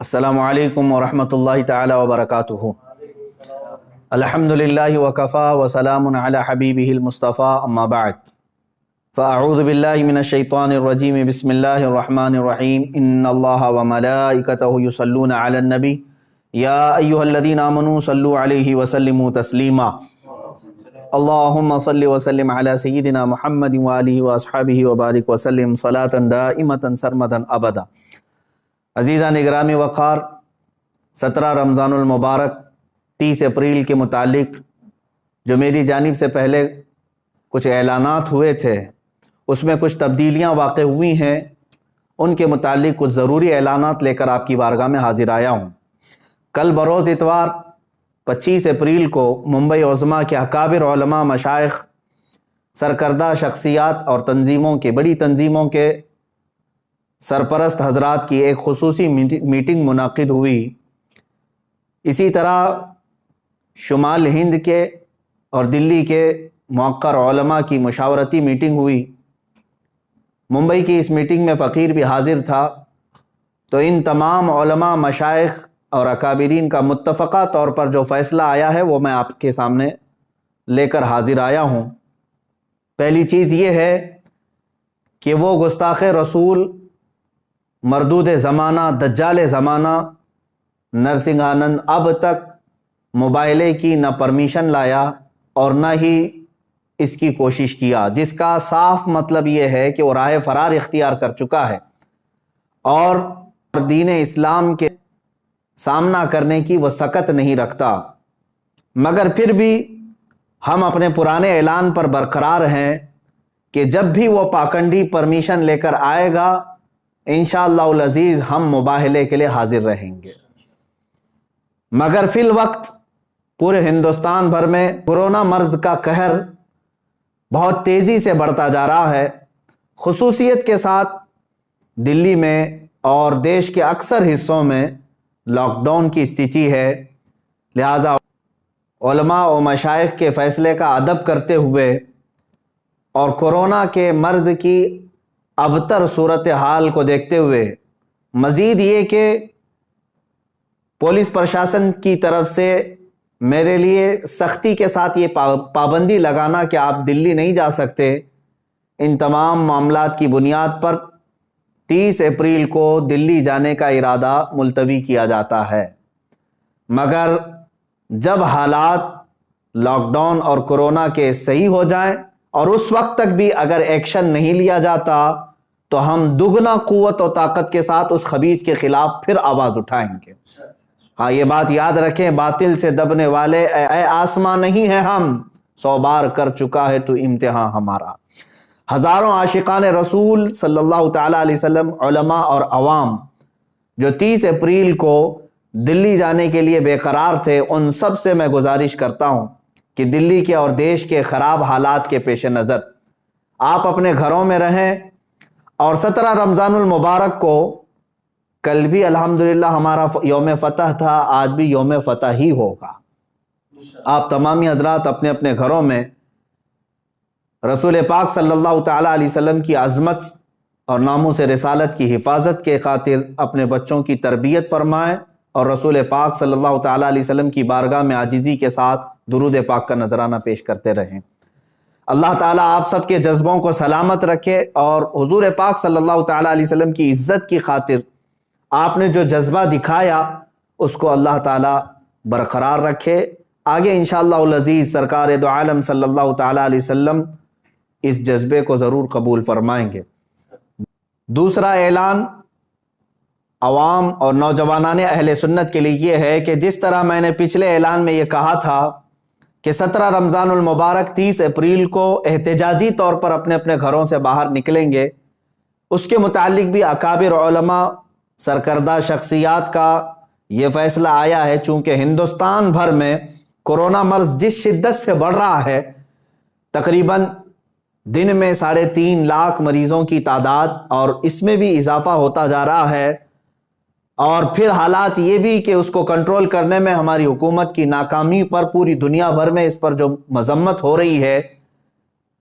अस्सलामु अलैकुम वरहमतुल्लाहि ताला वबरकातुहू। अल्हम्दुलिल्लाहि वकफ़ा वसलामुन अला हबीबिहिल मुस्तफ़ा अम्मा बअद। फ़अऊज़ु बिल्लाहि मिनश शैतानिर रजीम बिस्मिल्लाहिर रहमानिर रहीम। इन्नल्लाहा व मलाइकतहु युसल्लूना अलन नबी या अय्युहल्लज़ीना आमनू सल्लु अलैहि व सल्लिमू तस्लीमा। अल्लाहुम्मा सल्लि व सल्लिम अला सय्यिदिना मुहम्मदिन व आलिहि व अस्हाबिहि व बारिक व सल्लिम सलातन दाइमतन सरमदन अबदा। अज़ीज़ान इकराम वक़ार, 17 रमज़ानुल मुबारक 30 अप्रैल के मुतालिक जो मेरी जानिब से पहले कुछ ऐलानात हुए थे उसमें कुछ तब्दीलियाँ वाक़ हुई हैं। उनके मुतालिक कुछ ज़रूरी ऐलानात लेकर आपकी बारगाह में हाजिर आया हूँ। कल बरोज़ इतवार 25 अप्रैल को मुंबई उज़्मा के अकाबिर उलमा, मशाइख़, सरकर्दा शख्सियात और तंजीमों के बड़ी तंजीमों के सरपरस्त हजरात की एक खुसूसी मीटिंग मुनाकिद हुई। इसी तरह शुमाल हिंद के और दिल्ली के मुअक्कर उलमा की मुशावरती मीटिंग हुई। मुंबई की इस मीटिंग में फ़कीर भी हाजिर था। तो इन तमाम उलमा, मशाइख़ और अकाबिरीन का मुत्तफ़क़ा तौर पर जो फ़ैसला आया है वो मैं आपके सामने लेकर हाजिर आया हूँ। पहली चीज़ ये है कि वो गुस्ताख़ रसूल, मरदूद ज़माना, दज्जाल ज़माना नरसिंहानंद अब तक मोबाइले की न परमिशन लाया और न ही इसकी कोशिश किया, जिसका साफ मतलब ये है कि वो राह फरार इख्तियार कर चुका है और दीन इस्लाम के सामना करने की वो सकत नहीं रखता। मगर फिर भी हम अपने पुराने ऐलान पर बरकरार हैं कि जब भी वो पाखंडी परमिशन लेकर आएगा इंशाअल्लाहुल अज़ीज़ हम मुबाहले के लिए हाजिर रहेंगे। मगर फिल वक्त पूरे हिंदुस्तान भर में कोरोना मर्ज का कहर बहुत तेज़ी से बढ़ता जा रहा है। खुसूसियत के साथ दिल्ली में और देश के अक्सर हिस्सों में लॉकडाउन की स्थिति है। लिहाजा उलमा और मशाइख़ के फ़ैसले का अदब करते हुए और कोरोना के मर्ज़ की अबतर सूरत हाल को देखते हुए, मज़ीद ये कि पुलिस प्रशासन की तरफ से मेरे लिए सख्ती के साथ ये पाबंदी लगाना कि आप दिल्ली नहीं जा सकते, इन तमाम मामलात की बुनियाद पर 30 अप्रैल को दिल्ली जाने का इरादा मुलतवी किया जाता है। मगर जब हालात लॉकडाउन और कोरोना के सही हो जाएं और उस वक्त तक भी अगर एक्शन नहीं लिया जाता तो हम दुगना कुव्वत और ताकत के साथ उस खबीस के खिलाफ फिर आवाज उठाएंगे। हाँ, ये बात याद रखें, बातिल से दबने वाले ऐ आसमां नहीं है हम, 100 बार कर चुका है तू इम्तिहान हमारा। हजारों आशिकान रसूल सल्लल्लाहु ताला अलैहि वसल्लम, उलमा और अवाम जो 30 अप्रैल को दिल्ली जाने के लिए बेकरार थे, उन सब से मैं गुजारिश करता हूँ कि दिल्ली के और देश के ख़राब हालात के पेश नज़र आप अपने घरों में रहें। और 17 रमज़ानुल मुबारक को कल भी अल्हम्दुलिल्लाह हमारा यौम फ़तह था, आज भी यौम फ़तह ही होगा। आप तमामी हज़रात अपने अपने घरों में रसूल पाक सल्लल्लाहु ताला अलैहि वसल्लम की अज़मत और नामूस रिसालत की हिफाजत के खातिर अपने बच्चों की तरबियत फरमाएँ और रसूल पाक सल्लल्लाहु ताला अलैहि वसल्लम की बारगाह में आजिज़ी के साथ दुरूद पाक का नजराना पेश करते रहें। अल्लाह ताला आप सबके जज्बों को सलामत रखे और हुजूर पाक सल्लल्लाहु ताला अलैहि वसल्लम की इज़्ज़त की खातिर आपने जो जज्बा दिखाया उसको अल्लाह ताला बरकरार रखे। आगे इंशाअल्लाहुल अज़ीज़ सरकार दो आलम सल्लल्लाहु ताला अलैहि वसल्लम इस जज्बे को ज़रूर कबूल फरमाएंगे। दूसरा ऐलान अवाम और नौजवानाने अहले सुन्नत के लिए ये है कि जिस तरह मैंने पिछले ऐलान में ये कहा था कि 17 रमज़ानुल मुबारक 30 अप्रैल को एहतजाजी तौर पर अपने अपने घरों से बाहर निकलेंगे, उसके मुतालिक भी अकाबिर उलमा, सरकर्दा शख्सियात का ये फ़ैसला आया है। चूँकि हिंदुस्तान भर में कोरोना मर्ज़ जिस शिद्दत से बढ़ रहा है, तकरीबन दिन में 3.5 लाख मरीज़ों की तादाद और इसमें भी इजाफ़ा होता जा रहा है। और फिर हालात ये भी कि उसको कंट्रोल करने में हमारी हुकूमत की नाकामी पर पूरी दुनिया भर में इस पर जो मज़म्मत हो रही है,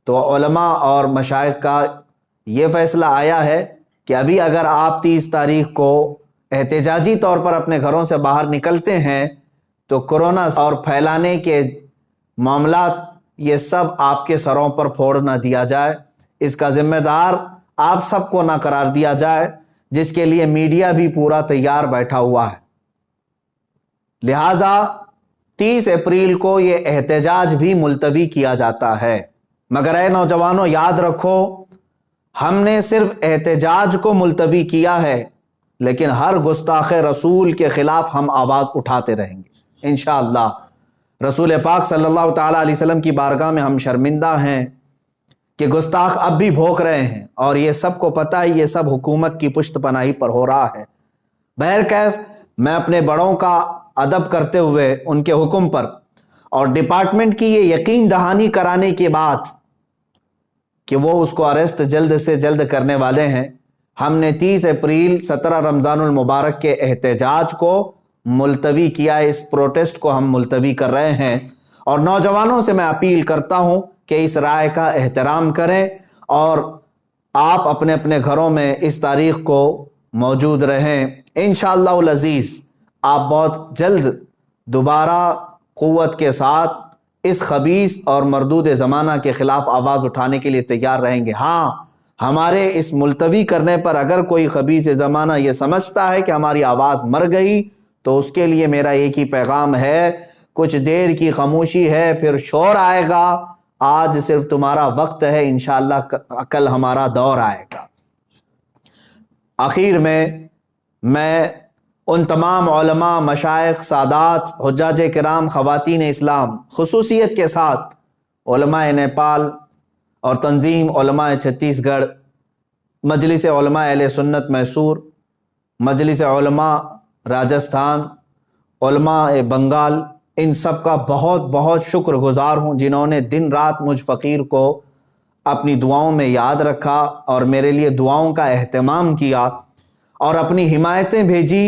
तो उलमा और मशाइख़ का ये फ़ैसला आया है कि अभी अगर आप 30 तारीख को احتجاجی طور پر اپنے گھروں سے باہر نکلتے ہیں تو کورونا اور پھیلانے کے معاملات یہ سب آپ کے سروں پر پھوڑ نہ دیا جائے، اس کا ذمہ دار آپ سب کو نہ قرار دیا جائے، جس کے لیے میڈیا بھی پورا تیار بیٹھا ہوا ہے۔ لہٰذا 30 اپریل کو یہ احتجاج بھی ملتوی کیا جاتا ہے۔ مگر اے نوجوانوں، یاد رکھو، ہم نے صرف احتجاج کو ملتوی کیا ہے، لیکن ہر گستاخ رسول کے خلاف ہم آواز اٹھاتے رہیں گے انشاءاللہ۔ رسول پاک صلی اللہ تعالیٰ علیہ وسلم کی بارگاہ میں ہم شرمندہ ہیں کہ گستاخ اب بھی بھوک رہے ہیں، اور یہ سب کو پتہ ہے، یہ سب حکومت کی پشت پناہی پر ہو رہا ہے۔ بہرکیف میں اپنے بڑوں کا ادب کرتے ہوئے ان کے حکم پر اور ڈپارٹمنٹ کی یہ یقین دہانی کرانے کے بعد کہ وہ اس کو اریسٹ جلد سے جلد کرنے والے ہیں، ہم نے 30 اپریل 17 رمضان المبارک کے احتجاج کو ملتوی کیا ہے۔ اس پروٹیسٹ کو ہم ملتوی کر رہے ہیں، اور نوجوانوں سے میں اپیل کرتا ہوں کہ اس رائے کا احترام کریں اور آپ اپنے اپنے گھروں میں اس تاریخ کو موجود رہیں۔ انشاءاللہ العزیز آپ بہت جلد دوبارہ قوت کے ساتھ اس خبیث اور مردود زمانہ کے خلاف آواز اٹھانے کے لیے تیار رہیں گے۔ ہاں، ہمارے اس ملتوی کرنے پر اگر کوئی خبیث زمانہ یہ سمجھتا ہے کہ ہماری آواز مر گئی، تو اس کے لیے میرا ایک ہی پیغام ہے، کچھ دیر کی خاموشی ہے، پھر شور آئے گا۔ آج صرف تمہارا وقت ہے، انشاءاللہ کل ہمارا دور آئے گا۔ آخر میں ان تمام علماء، مشائخ، سادات، حجاج کرام، خواتین اسلام، خصوصیت کے ساتھ علماء نیپال اور تنظیم علماء چھتیس گڑھ، مجلس علماء اہل سنت میسور، مجلس علماء راجستھان، علماء بنگال، ان سب کا بہت بہت شکر گزار ہوں، جنہوں نے دن رات مجھ فقیر کو اپنی دعاؤں میں یاد رکھا اور میرے لیے دعاؤں کا اہتمام کیا اور اپنی حمایتیں بھیجی،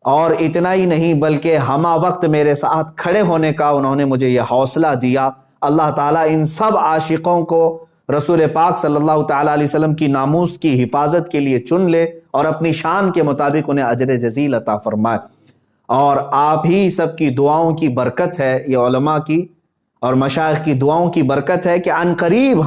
اور اتنا ہی نہیں بلکہ ہمہ وقت میرے ساتھ کھڑے ہونے کا انہوں نے مجھے یہ حوصلہ دیا۔ اللہ تعالیٰ ان سب عاشقوں کو رسول پاک صلی اللہ تعالیٰ علیہ وسلم کی ناموس کی حفاظت کے لیے چن لے اور اپنی شان کے مطابق انہیں اجر جزیل عطا فرمائے۔ اور آپ ہی سب کی دعاؤں کی برکت ہے، یہ علماء کی اور مشائخ کی دعاؤں کی برکت ہے کہ عنقریب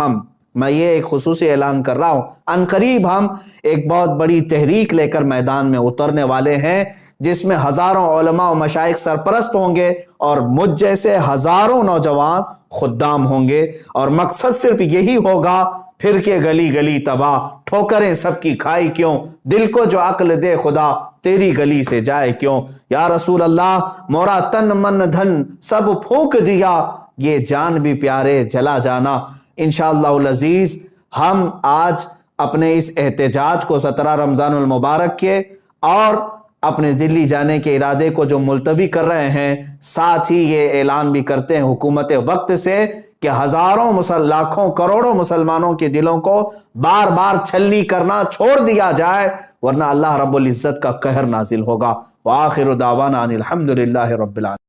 میں یہ ایک خصوصی اعلان کر رہا ہوں، عنقریب ہم ایک بہت بڑی تحریک لے کر میدان میں اترنے والے ہیں، جس میں ہزاروں علماء و مشائخ سرپرست ہوں گے اور مجھ جیسے ہزاروں نوجوان خدام ہوں گے، اور مقصد صرف یہی ہوگا، پھر کے گلی گلی تباہ، ٹھوکریں سب کی کھائی کیوں، دل کو جو عقل دے خدا، تیری گلی سے جائے کیوں۔ یا رسول اللہ، مورا تن من دھن سب پھونک دیا، یہ جان بھی پیارے جلا جانا۔ انشاءاللہ العزیز ہم آج اپنے اس احتجاج کو 17 رمضان المبارک کے اور اپنے دلی جانے کے ارادے کو جو ملتوی کر رہے ہیں، ساتھ ہی یہ اعلان بھی کرتے ہیں حکومت وقت سے کہ ہزاروں لاکھوں کروڑوں مسلمانوں کے دلوں کو بار بار چھلنی کرنا چھوڑ دیا جائے، ورنہ اللہ رب العزت کا قہر نازل ہوگا۔ وآخر دعوانا ان الحمدللہ رب العالمین۔